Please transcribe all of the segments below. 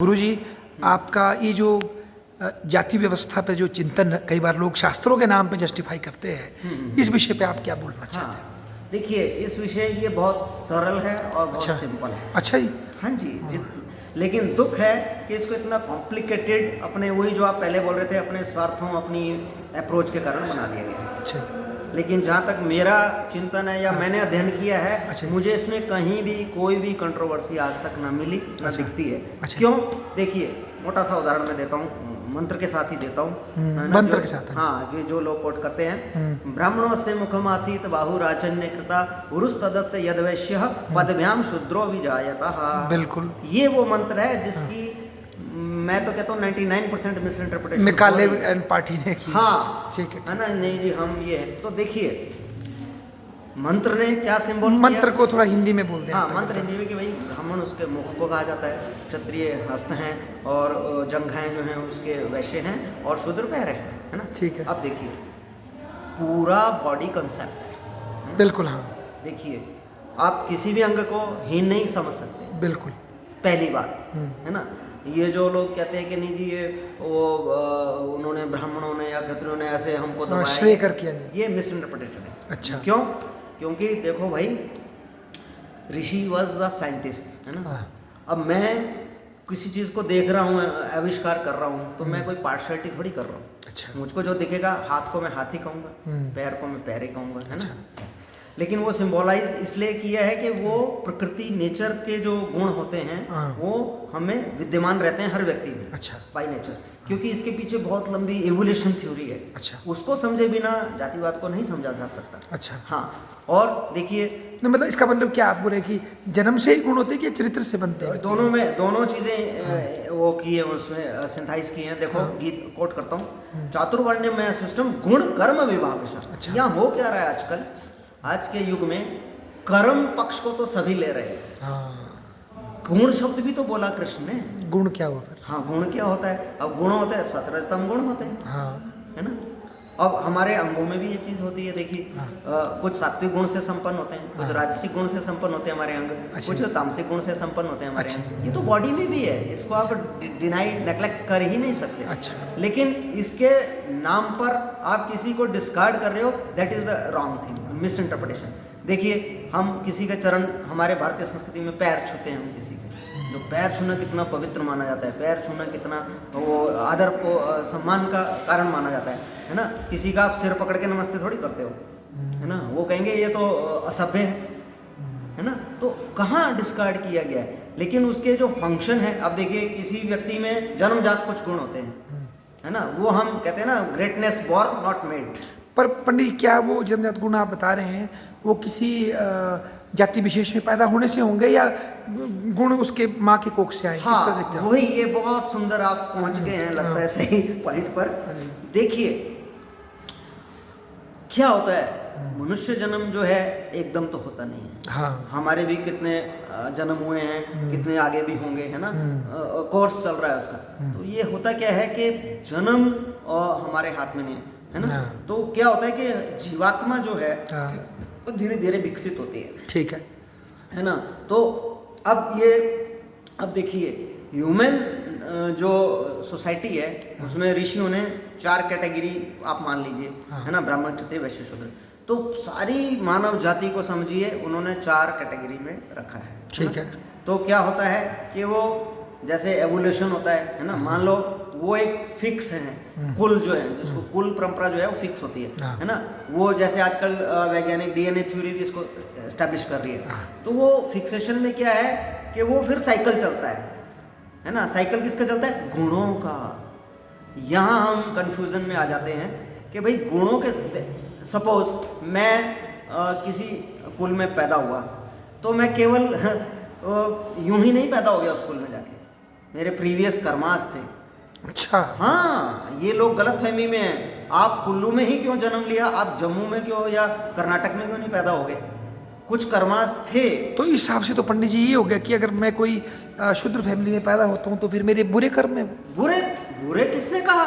गुरुजी, आपका ये जो जाति व्यवस्था पे जो चिंतन कई बार लोग शास्त्रों के नाम पे जस्टिफाई करते हैं, इस विषय पे आप क्या बोलना चाहते हैं? देखिए, इस विषय ये बहुत सरल है और बहुत अच्छा। सिंपल है। अच्छा जी। हाँ जी, लेकिन दुख है कि इसको इतना कॉम्प्लिकेटेड अपने वही जो आप पहले बोल रहे थे अपने स्वार्थों अपनी अप्रोच के कारण बना दिया गया है। अच्छा। लेकिन जहाँ तक मेरा चिंतन है या मैंने अध्ययन किया है, अच्छा। मुझे इसमें कहीं भी कोई भी कंट्रोवर्सी आज तक ना मिली ना अच्छा। दिखती है। अच्छा। क्यों? देखिए, मोटा सा उदाहरण मैं देता हूँ, मंत्र के साथ ही देता हूँ, है ना? मंत्र के साथ, हाँ, जो लोग कोट करते हैं, ब्राह्मणों से मुखमासीत बाहु राजन्य कृता उरुस तदस्य यदवैश्य पदभ्याम शूद्रो विजायतः। बिल्कुल। ये वो मंत्र है जिसकी मैं तो कहता हूँ 99% मिसइंटरप्रिटेशन मिकाले एंड पार्टी ने की। हाँ, ठीक है। है ना? नहीं जी, हम ये है तो देखिए, मंत्र ने क्या सिंबल मंत्र को थोड़ा हिंदी में बोल दें। हाँ, मंत्र हिंदी में कि भाई ब्राह्मण उसके मुख को कहा जाता है, क्षत्रिय हस्त हैं और जंघाएं जो हैं उसके वैश्य हैं और शूद्र पैर है ना? ठीक है। अब देखिए, पूरा बॉडी कंसेप्ट है। बिल्कुल। हाँ, देखिए, आप किसी भी अंग को हीन नहीं समझ सकते, बिल्कुल। पहली बात, है ना? ये जो लोग कहते हैं कि नहीं जी ये वो उन्होंने ब्राह्मणों ने या क्षत्रियों ने ऐसे हमको दबाया, श्रेय कर किया नहीं। ये मिसइंटरप्रिटेशन है। अच्छा। क्यों? क्योंकि देखो भाई, ऋषि वॉज द साइंटिस्ट, है ना? अब मैं किसी चीज़ को देख रहा हूँ, आविष्कार कर रहा हूँ, तो मैं कोई पार्शलिटी थोड़ी कर रहा हूँ। अच्छा। मुझको जो दिखेगा, हाथ को मैं हाथ ही कहूँगा, पैर को मैं पैर ही कहूँगा, है अच्छा। ना? लेकिन वो सिंबलाइज इसलिए किया है कि वो प्रकृति नेचर के जो गुण होते हैं वो हमें विद्यमान रहते हैं हर व्यक्ति में। अच्छा। बाय नेचर, क्योंकि इसके पीछे बहुत लंबी एवोल्यूशन थ्योरी है। अच्छा। उसको समझे बिना जातिवाद को नहीं समझा जा सकता। अच्छा। हाँ, और देखिए, मतलब इसका मतलब क्या आप बोले कि जन्म से ही गुण होते हैं कि चरित्र से बनते हैं? दोनों में दोनों चीजें वो की है, उसमें सिंथाइज की हैं। देखो, गीत कोट करता हूँ, चातुर्वर्ण्यमय सिस्टम गुण कर्म विभाग। अच्छा। यहाँ हो क्या रहा है आजकल, आज के युग में कर्म पक्ष को तो सभी ले रहे हैं। हाँ। गुण शब्द भी तो बोला कृष्ण ने। गुण क्या हुआ फिर? हाँ, गुण क्या होता है? अब गुण होते हैं, सतरजतम गुण होते हैं, हाँ। है ना? अब हमारे अंगों में भी ये चीज होती है। देखिए, कुछ सात्विक गुण से संपन्न होते हैं, कुछ राजसिक गुण से संपन्न होते हैं हमारे अंग, अच्छा। कुछ तामसिक गुण से संपन्न होते हैं हमारे अच्छा। अंग। ये तो बॉडी में भी है, इसको आप डिनाई नेग्लेक्ट कर ही नहीं सकते। अच्छा। लेकिन इसके नाम पर आप किसी को डिस्कार्ड कर रहे हो, that is the wrong thing, miss interpretation. देखिए, हम किसी के चरण, हमारे भारतीय संस्कृति में पैर छूते हैं, हम किसी के, तो पैर छूना कितना पवित्र माना जाता है, पैर छूना कितना वो आदर को सम्मान का कारण माना जाता है ना? किसी का आप सिर पकड़ के नमस्ते थोड़ी करते हो, है ना? वो कहेंगे ये तो असभ्य है ना? तो कहाँ डिस्कार्ड किया गया है? लेकिन उसके जो फंक्शन है, अब देखिए, किसी व्यक्ति में जन्मजात कुछ गुण होते हैं, है ना? वो हम कहते हैं ना, ग्रेटनेस बॉर्न नॉट मेड। पर पंडित, क्या वो जन्मजात गुण आप बता रहे हैं वो किसी जाति विशेष में पैदा होने से होंगे या गुण उसके माँ के कोख से आए? हाँ, किस तरह से क्या? वही, ये बहुत सुंदर आप पहुंच गए हैं, लगता है सही पॉइंट पर। देखिए, क्या होता है, मनुष्य जन्म जो है एकदम तो होता नहीं है। हाँ। हमारे भी कितने जन्म हुए हैं, कितने आगे भी होंगे, है ना? कोर्स चल रहा है उसका। तो ये होता क्या है कि जन्म हमारे हाथ में नहीं है ना? तो क्या होता है कि जीवात्मा जो है धीरे धीरे विकसित होती है, ठीक है ना? तो अब देखिए, ह्यूमन जो सोसाइटी है उसमें ऋषियों ने 4 कैटेगरी आप मान लीजिए, है ना? ब्राह्मण, क्षत्रिय, वैश्य, शूद्र। तो सारी मानव जाति को समझिए उन्होंने 4 कैटेगरी में रखा है, ठीक है। तो क्या होता है कि वो जैसे एवोल्यूशन होता है ना? मान लो वो एक फिक्स है, कुल जो है, जिसको कुल परंपरा जो है वो फिक्स होती है ना? वो जैसे आजकल वैज्ञानिक डीएनए थ्योरी भी इसको एस्टैब्लिश कर रही है। तो वो फिक्सेशन में क्या है कि वो फिर साइकिल चलता है ना? साइकिल किसका चलता है? गुणों का। यहाँ हम कंफ्यूजन में आ जाते हैं कि भाई गुणों के, सपोज मैं किसी कुल में पैदा हुआ, तो मैं केवल यूं ही नहीं पैदा हो गया उस कुल में जाके, मेरे प्रीवियस कर्मास थे। अच्छा। हाँ, ये लोग गलत फहमी में हैं। आप कुल्लू में ही क्यों जन्म लिया, आप जम्मू में क्यों या कर्नाटक में क्यों नहीं पैदा हो गए? कुछ कर्मास थे। तो इस हिसाब से तो पंडित जी ये हो गया कि अगर मैं कोई शूद्र फैमिली में पैदा होता हूँ तो फिर मेरे बुरे कर्म में। बुरे किसने कहा?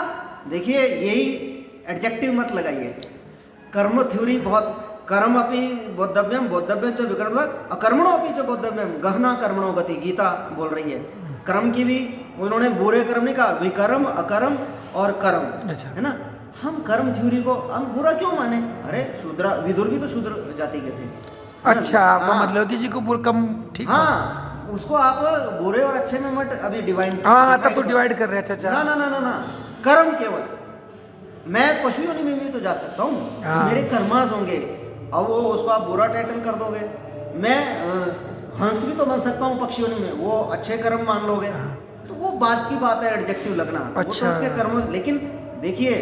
देखिए, यही एडजेक्टिव मत लगाइए। कर्म थ्योरी बहुत, कर्म अपि बोद्धव्यम बोद्धव्यम च विकर्म अकर्मणो अपि च बोद्धव्यम गहना कर्मणो गति, गीता बोल रही है। कर्म की भी उन्होंने बुरे कर्म नहीं कहा, विकर्म, अकर्म और कर्म, अच्छा। है ना। हम कर्म थ्योरी को हम बुरा क्यों माने? अरे शूद्र, विदुर भी तो शूद्र जाति के थे, है ना? अच्छा, आपका हाँ, मतलब किसी को कम ठीक। हाँ, उसको आप बुरे और अच्छे में मत अभी डिवाइड, हाँ, तब तो डिवाइड कर रहे हैं। अच्छा अच्छा। ना ना ना ना ना, कर्म केवल, मैं पशु योनि में भी तो जा सकता हूँ, हाँ। मेरे कर्मास होंगे, अब वो उसको आप बुरा टाइटल कर दोगे। मैं हंस भी तो बन सकता हूँ पक्षी योनि में, वो अच्छे कर्म मान लोगे, तो वो बात की बात है, एडजेक्टिव लगना, वो तो अच्छा। उसके कर्म। लेकिन देखिए,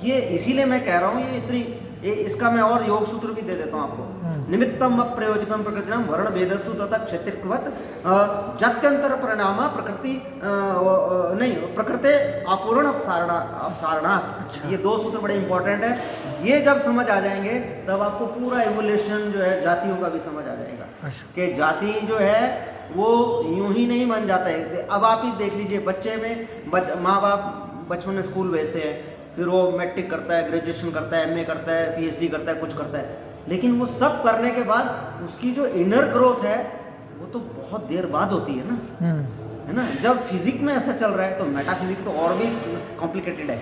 ये इसीलिए मैं कह रहा हूँ, ये इतनी इसका मैं और योग सूत्र भी दे देता हूँ आपको। निमित्तम अप्रयोजकम प्रकृतिनाम वर्ण भेदस्तु तथा क्षत्रियवत जात्यंतर परिणाम प्रकृति नहीं प्रकृति अपूर्ण अपसारणात्। ये दो सूत्र बड़े इंपॉर्टेंट है। ये जब समझ आ जाएंगे तब आपको पूरा एवोल्यूशन जो है जातियों का भी समझ आ जाएगा कि जाति जो है वो यूं ही नहीं बन जाता है। अब आप ही देख लीजिए, बच्चे में माँ बाप बच्चों ने स्कूल भेजते हैं, फिर वो मैट्रिक करता है, ग्रेजुएशन करता है, एमए करता है, पीएचडी करता है, कुछ करता है, लेकिन वो सब करने के बाद उसकी जो इनर ग्रोथ है वो तो बहुत देर बाद होती है ना, है ना। जब फिजिक्स में ऐसा चल रहा है तो मेटाफिजिक्स तो और भी कॉम्प्लिकेटेड है।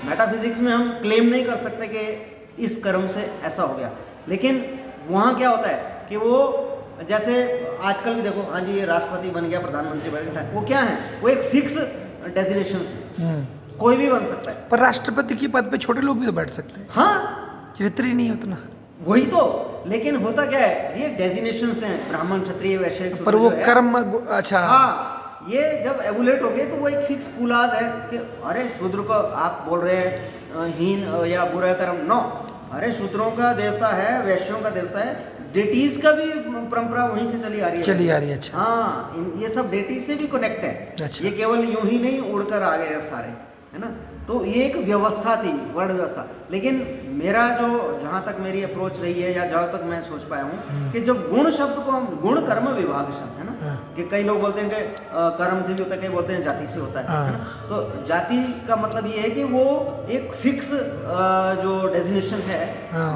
मेटाफिजिक्स में हम क्लेम नहीं कर सकते कि इस कर्म से ऐसा हो गया, लेकिन वहाँ क्या होता है कि वो जैसे आजकल भी देखो, हाँ जी ये राष्ट्रपति बन गया, प्रधानमंत्री बन गया, वो क्या है, वो एक फिक्स डेजिग्नेशन है, कोई भी बन सकता है। पर राष्ट्रपति के पद पे छोटे लोग भी तो बैठ सकते हैं। हाँ, चरित्र ही नहीं उतना। वही तो, लेकिन होता क्या है, ये डेजिग्नेशंस हैं, ब्राह्मण, क्षत्रिय, वैश्य, पर वो कर्म। अच्छा। हाँ, ये जब एवुलेट हो गए तो वो एक फिक्स कुलाज है कि अरे शूद्र को आप बोल रहे हैं हीन या बुरा कर्म, नो, अरे शूद्रों का देवता है, वैश्यों का देवता है, डेटीज का भी परंपरा वहीं से चली आ रही है। अच्छा। हाँ, ये सब डेटीज से भी कनेक्ट है। अच्छा। ये केवल यूं ही नहीं उड़कर आ गए हैं सारे, है ना। तो ये एक व्यवस्था थी, वर्ण व्यवस्था। लेकिन मेरा जो जहाँ तक मेरी अप्रोच रही है या जहाँ तक मैं सोच पाया हूँ कि जब गुण शब्द को हम गुण कर्म विभाग शब्द, है ना, कि कई लोग बोलते हैं कि कर्म से भी होता है, कई बोलते हैं जाति से होता है ना। तो जाति का मतलब ये है कि वो एक फिक्स जो डेजिग्नेशन है,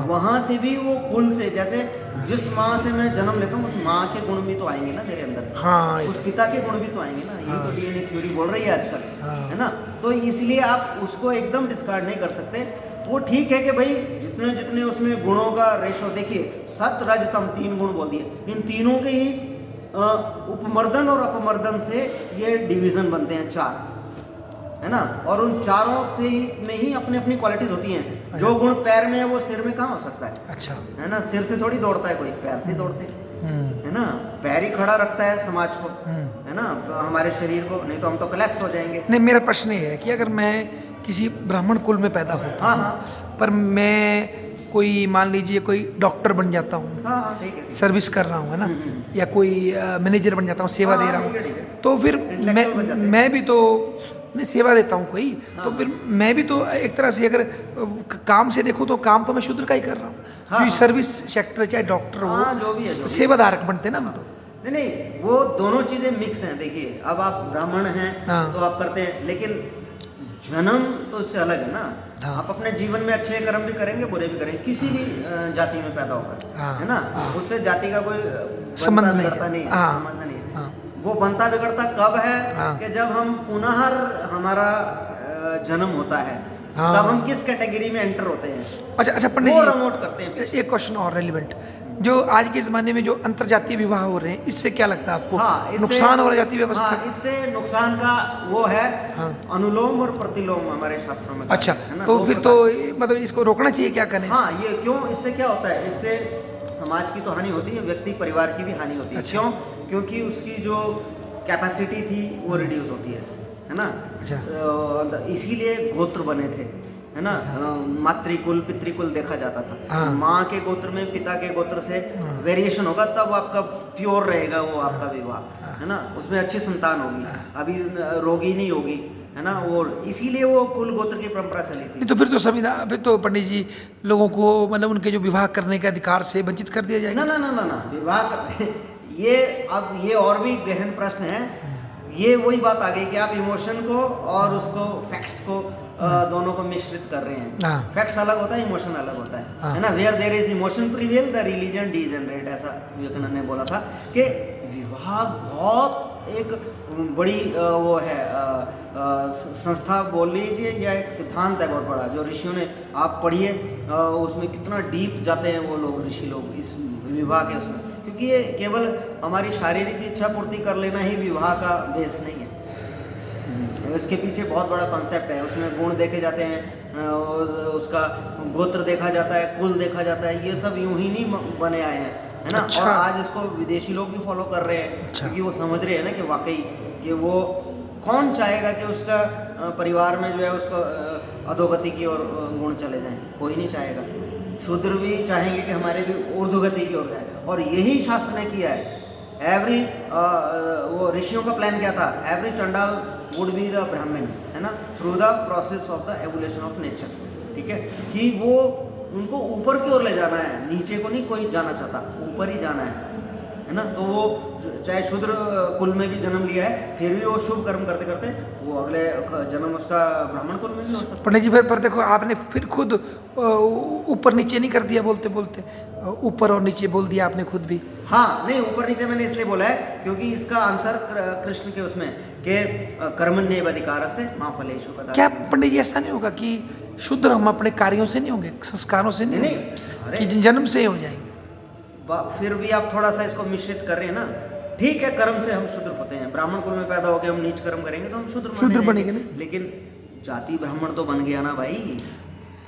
वहाँ से भी वो कुल से, जैसे जिस माँ से मैं जन्म लेता हूँ उस माँ के गुण भी तो आएंगे ना मेरे अंदर, हाँ, उस पिता के गुण भी तो आएंगे ना। यही तो डीएनए थ्योरी बोल रही है आजकल, है ना। तो इसलिए आप उसको एकदम डिस्कार्ड नहीं कर सकते। वो ठीक है कि भाई जितने जितने उसमें गुणों का रेशो, देखिए सत रज तम 3 गुण बोल दिए, इन तीनों के ही उपमर्दन और अपमर्दन से ये डिवीजन बनते हैं 4, है ना। और उन चारों से ही में ही अपनी अपनी क्वालिटीज होती हैं। जो गुण पैर में है वो सिर में कहाँ हो सकता है? अच्छा, है ना। सिर से थोड़ी दौड़ता है कोई, पैर से दौड़ते हैं, है ना। पैर ही खड़ा रखता है समाज को, है ना, हमारे शरीर को, नहीं तो हम तो कोलैप्स हो जाएंगे। नहीं, मेरा प्रश्न ये है कि अगर मैं किसी ब्राह्मण कुल में पैदा होता हूँ, पर मैं कोई मान लीजिए कोई डॉक्टर बन जाता हूँ, हाँ, ठीक है, सर्विस कर रहा हूँ, है ना, या कोई मैनेजर बन जाता हूँ, सेवा दे रहा हूँ, तो फिर मैं भी तो नहीं सेवा देता हूँ कोई, तो फिर मैं भी तो एक तरह से अगर काम से देखूँ तो काम तो मैं शूद्र का ही कर रहा हूँ। जो सर्विस सेक्टर चाहे डॉक्टर हो, सेवाधारक बनते हैं ना हम तो। नहीं, वो दोनों चीजें मिक्स हैं। देखिए, अब आप ब्राह्मण हैं तो आप करते हैं, लेकिन जन्म तो इससे अलग है ना। आप अपने जीवन में अच्छे कर्म भी करेंगे, बुरे भी करेंगे, किसी भी जाति में पैदा होकर, है ना। उससे जाति का कोई संबंध बिगड़ता नहीं है, संबंध नहीं है। वो बनता बिगड़ता कब है कि जब हम पुनः हमारा जन्म होता है, तब हम किस कैटेगरी में एंटर होते हैं। अच्छा पंडित जी, प्रमोट करते हैं। एक क्वेश्चन और रेलिवेंट, जो आज के ज़माने में जो अंतरजातीय विवाह हो रहे हैं, इससे क्या लगता है आपको? नुकसान हो रहा है जाति व्यवस्था? इससे नुकसान का वो है अनुलोम और प्रतिलोम हमारे शास्त्रों में। अच्छा, तो फिर तो मतलब इसको रोकना चाहिए, क्या करें? हाँ, ये क्यों, इससे क्या होता है, इससे समाज की तो हानि होती है, व्यक्ति परिवार की भी हानि होती है। क्यों? क्योंकि उसकी जो कैपेसिटी थी वो रिड्यूस होती है ना। इसीलिए गोत्र बने थे, है ना। मातृकुल पितृकुल देखा जाता था। माँ के गोत्र में पिता के गोत्र से वेरिएशन होगा, तब आपका प्योर रहेगा वो आपका विवाह, है ना। उसमें अच्छी संतान होगी, अभी रोगी नहीं होगी, है ना। वो इसीलिए वो कुल गोत्र की परंपरा चली थी। तो फिर तो संविधान, फिर तो पंडित जी लोगों को मतलब उनके जो विवाह करने के अधिकार से वंचित कर दिया जाएगा? ना, विवाह करते ये अब ये और भी गहन प्रश्न है। ये वही बात आ गई कि आप इमोशन को और उसको फैक्ट्स को दोनों को मिश्रित कर रहे हैं। फैक्ट्स अलग होता है, इमोशन अलग होता है ना। Where there is emotion prevail the religion degenerate, ऐसा विवेकानंद ने बोला था कि विवाह बहुत एक बड़ी वो है संस्था बोल लीजिए या एक सिद्धांत है बहुत बड़ा जो ऋषियों ने, आप पढ़िए उसमें कितना डीप जाते हैं वो लोग, ऋषि लोग इस विवाह के उसमें, क्योंकि ये केवल हमारी शारीरिक इच्छा पूर्ति कर लेना ही विवाह का बेस नहीं है। इसके पीछे बहुत बड़ा कॉन्सेप्ट है, उसमें गुण देखे जाते हैं, उसका गोत्र देखा जाता है, कुल देखा जाता है, ये सब यूं ही नहीं बने आए हैं, है ना। अच्छा। और आज इसको विदेशी लोग भी फॉलो कर रहे हैं। अच्छा। क्योंकि वो समझ रहे हैं ना कि वाकई कि वो कौन चाहेगा कि उसका परिवार में जो है उसको अधोगति की ओर गुण चले जाएं, कोई नहीं चाहेगा। शूद्र भी चाहेंगे कि हमारे भी ऊर्ध्वगति की ओर जाए, और यही शास्त्र ने किया है। एवरी वो ऋषियों का प्लान क्या था, एवरी चंडाल वुड बी द ब्राह्मण, है ना, through the process of the evolution of nature. ठीक है, कि वो उनको ऊपर की ओर ले जाना है, नीचे को नहीं कोई जाना चाहता, ऊपर ही जाना है ना। तो वो चाहे शूद्र कुल में भी जन्म लिया है, फिर भी वो शुभ कर्म करते करते वो अगले जन्म उसका ब्राह्मण कुल में भी हो सकता। पंडित जी पर देखो आपने फिर खुद ऊपर नीचे नहीं कर दिया, बोलते बोलते ऊपर और नीचे बोल दिया आपने खुद भी। हाँ, नहीं ऊपर नीचे मैंने इसलिए बोला है क्योंकि इसका आंसर कृष्ण के उसमें के कर्मण्येव अधिकारस्ते मा फलेषु कदाचन। क्या पंडित जी ऐसा नहीं होगा कि शूद्र हम अपने कार्यों से नहीं होंगे, संस्कारों से नहीं नहीं, होंगे, अरे। कि जन्म से ही हो जाएंगे? फिर भी आप थोड़ा सा इसको मिश्रित कर रहे हैं ना। ठीक है, कर्म से हम शूद्र होते हैं, ब्राह्मण कुल में पैदा होकर हम नीच कर्म करेंगे तो हम शूद्र बनेंगे नहीं। लेकिन जाति ब्राह्मण तो बन गया ना भाई।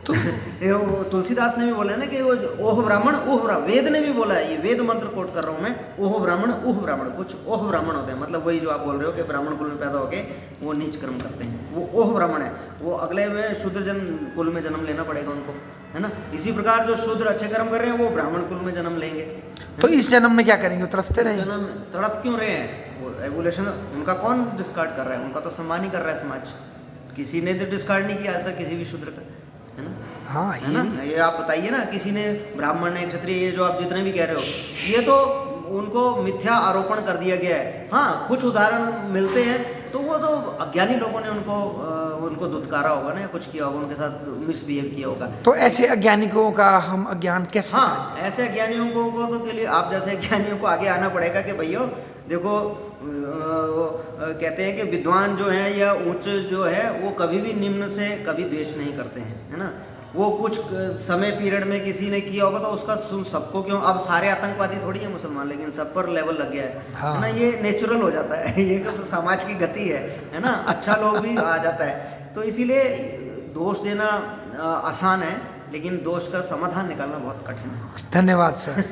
तो वो तुलसीदास ने भी बोला है ना कि वो ओह ब्राह्मण ओह ब्राह्मण, वेद ने भी बोला है, ये वेद मंत्र कोट कर रहा हूँ मैं, ओह ब्राह्मण ओह ब्राह्मण, कुछ ओह ब्राह्मण होते हैं, मतलब वही जो आप बोल रहे हो कि ब्राह्मण कुल में पैदा होके वो नीच कर्म करते हैं, वो ओह ब्राह्मण है। वो अगले में शूद्र कुल में जन्म लेना पड़ेगा उनको, है ना। इसी प्रकार जो शूद्र अच्छे कर्म कर रहे हैं वो ब्राह्मण कुल में जन्म लेंगे। तो इस जन्म में क्या करेंगे, तड़पते रहेंगे? जन्म तड़प क्यों रहे हैं? वो एवोल्यूशन उनका कौन डिस्कार्ड कर रहा है? उनका तो सम्मान ही कर रहा है समाज। किसी ने तो डिस्कार्ड नहीं किया आज तक किसी भी शूद्र का, है ना। हाँ, है ना, ये आप बताइए ना, किसी ने ब्राह्मण ने क्षत्रिय, ये जो आप जितने भी कह रहे हो, ये तो उनको मिथ्या आरोपण कर दिया गया है। हाँ, कुछ उदाहरण मिलते हैं तो वो तो अज्ञानी लोगों ने उनको दुत्कारा होगा ना, या कुछ किया होगा, उनके साथ मिसबिहेव किया होगा। तो ऐसे अज्ञानिकों का हम अज्ञान कैसे? हाँ, ऐसे अज्ञानियों को तो के लिए आप जैसे अज्ञानियों को आगे आना पड़ेगा कि भैया देखो, कहते हैं कि विद्वान जो है या उच्च जो है वो कभी भी निम्न से कभी द्वेष नहीं करते हैं, है ना। वो कुछ समय पीरियड में किसी ने किया होगा तो उसका सबको क्यों, अब सारे आतंकवादी थोड़ी है मुसलमान, लेकिन सब पर लेवल लग गया है, हाँ। है ना। ये नेचुरल हो जाता है, ये तो समाज की गति है ना। अच्छा लोग भी आ जाता है, तो इसीलिए दोष देना आसान है, लेकिन दोष का समाधान निकालना बहुत कठिन है। धन्यवाद सर।